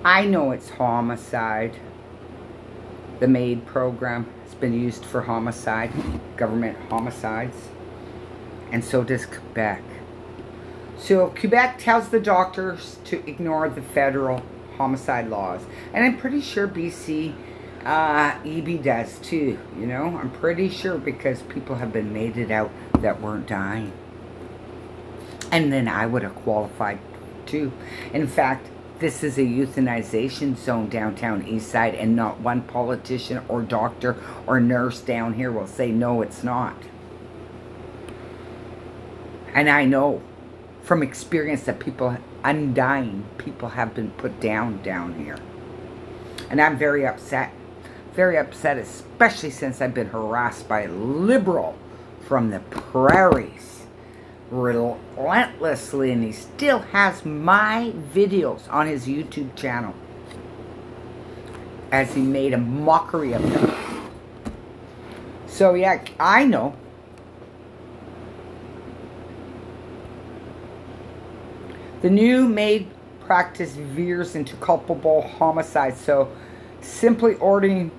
I know it's homicide. The MAID program has been used for homicide, government homicides. And so does Quebec. So Quebec tells the doctors to ignore the federal homicide laws. And I'm pretty sure BC EB does too, you know. I'm pretty sure because people have been mated out that weren't dying. And then I would have qualified too. In fact, this is a euthanization zone downtown East Side, and not one politician or doctor or nurse down here will say no, it's not. And I know from experience that people, undying people, have been put down here. And I'm very upset. Very upset, especially since I've been harassed by a liberal from the prairies relentlessly, and he still has my videos on his YouTube channel as he made a mockery of them. So yeah, I know. The new MAID practice veers into culpable homicide, so simply ordering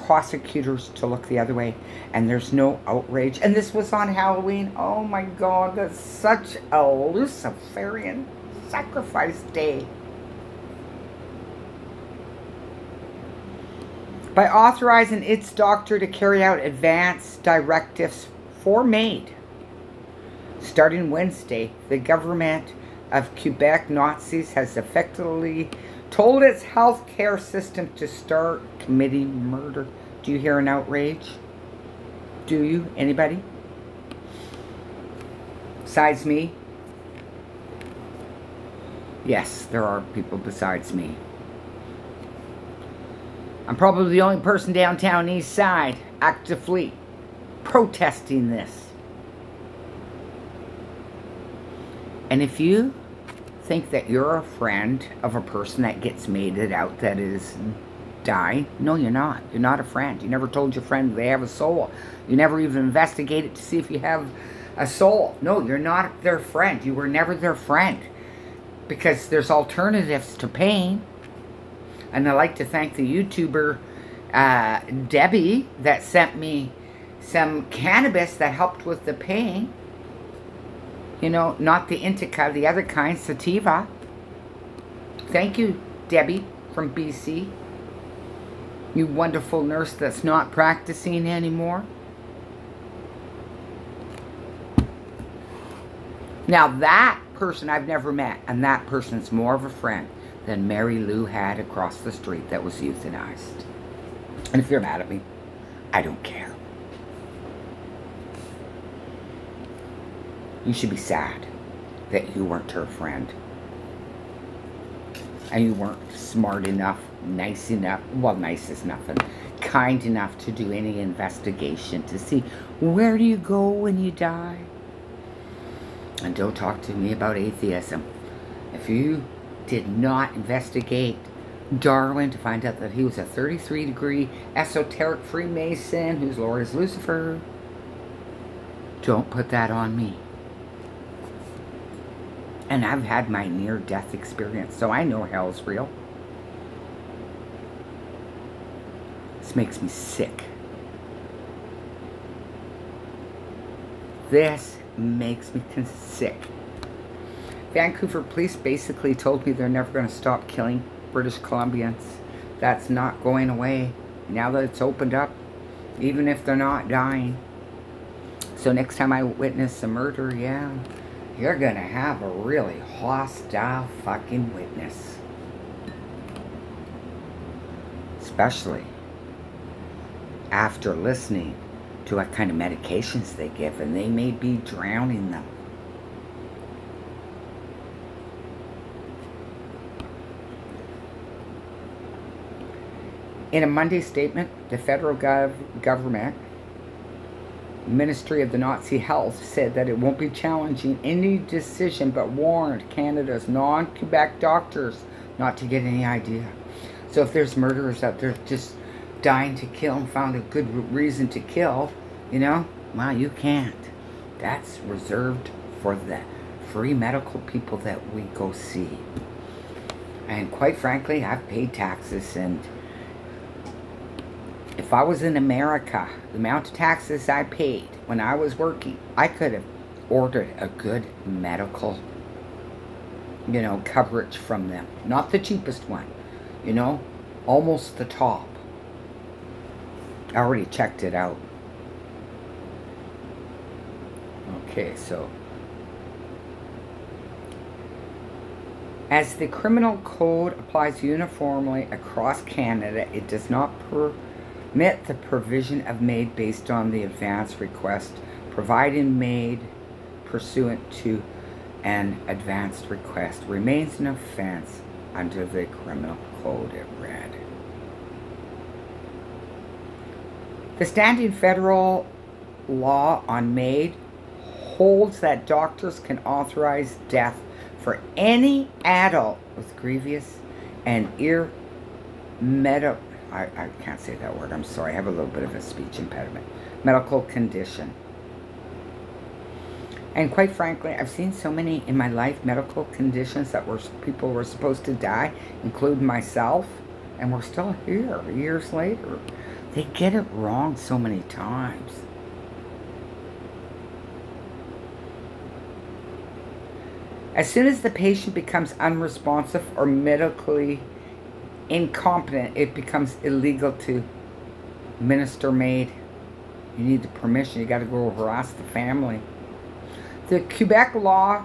prosecutors to look the other way, and there's no outrage. And this was on Halloween. Oh my God, that's such a Luciferian sacrifice day. By authorizing its doctor to carry out advance directives for MAID, starting Wednesday, the government of Quebec Nazis has effectively told its healthcare system to start committing murder. Do you hear an outrage? Do you? Anybody? Besides me? Yes, there are people besides me. I'm probably the only person downtown East Side actively protesting this. And if you think that you're a friend of a person that gets mated out, that is dying, no, you're not. You're not a friend. You never told your friend they have a soul. You never even investigated to see if you have a soul. No, you're not their friend. You were never their friend, because there's alternatives to pain. And I'd like to thank the YouTuber Debbie that sent me some cannabis that helped with the pain. You know, not the indica, the other kind, sativa. Thank you, Debbie from BC. You wonderful nurse that's not practicing anymore. Now that person I've never met, and that person's more of a friend than Mary Lou had across the street that was euthanized. And if you're mad at me, I don't care. You should be sad that you weren't her friend. And you weren't smart enough, nice enough, well, nice is nothing, kind enough to do any investigation to see where do you go when you die. And don't talk to me about atheism. If you did not investigate Darwin to find out that he was a 33-degree esoteric Freemason whose Lord is Lucifer, don't put that on me. And I've had my near-death experience, so I know hell's real. This makes me sick. This makes me sick. Vancouver police basically told me they're never going to stop killing British Columbians. That's not going away now that it's opened up, even if they're not dying. So next time I witness a murder, yeah, you're going to have a really hostile fucking witness. Especially after listening to what kind of medications they give, and they may be drowning them. In a Monday statement, the federal government, Ministry of the Nazi Health, said that it won't be challenging any decision, but warned Canada's non-Quebec doctors not to get any idea. So if there's murderers out there just dying to kill and found a good reason to kill, you know, well, you can't. That's reserved for the free medical people that we go see. And quite frankly, I've paid taxes, and if I was in America, the amount of taxes I paid when I was working, I could have ordered a good medical, coverage from them. Not the cheapest one, almost the top. I already checked it out. Okay, so as the criminal code applies uniformly across Canada, it does not permit the provision of MAID based on the advance request, provided MAID pursuant to an advanced request remains an offense under the criminal code, it read. The standing federal law on MAID holds that doctors can authorize death for any adult with grievous and I can't say that word, I'm sorry, I have a little bit of a speech impediment, medical condition. And quite frankly, I've seen so many in my life medical conditions that people were supposed to die, including myself, and we're still here years later. They get it wrong so many times. As soon as the patient becomes unresponsive or medically incompetent, it becomes illegal to administer MAID. You need the permission. You got to go harass the family. The Quebec law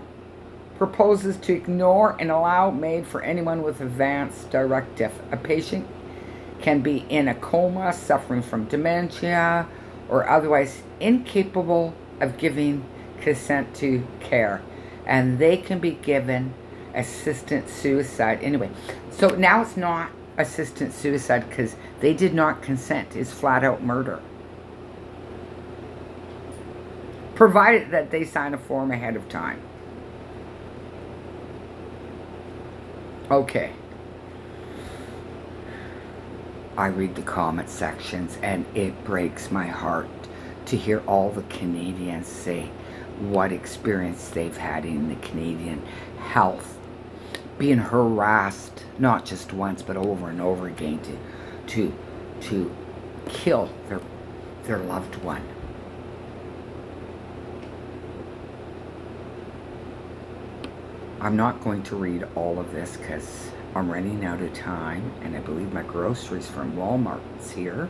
proposes to ignore and allow MAID for anyone with advanced directive. A patient can be in a coma, suffering from dementia, or otherwise incapable of giving consent to care. And they can be given assisted suicide. Anyway, so now it's not assisted suicide because they did not consent. It's flat out murder. Provided that they sign a form ahead of time. Okay. I read the comment sections and it breaks my heart to hear all the Canadians say what experience they've had in the Canadian health, being harassed not just once but over and over again to kill their loved one. I'm not going to read all of this because I'm running out of time, and I believe my groceries from Walmart's here.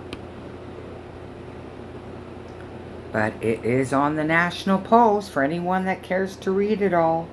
But it is on the National Post for anyone that cares to read it all.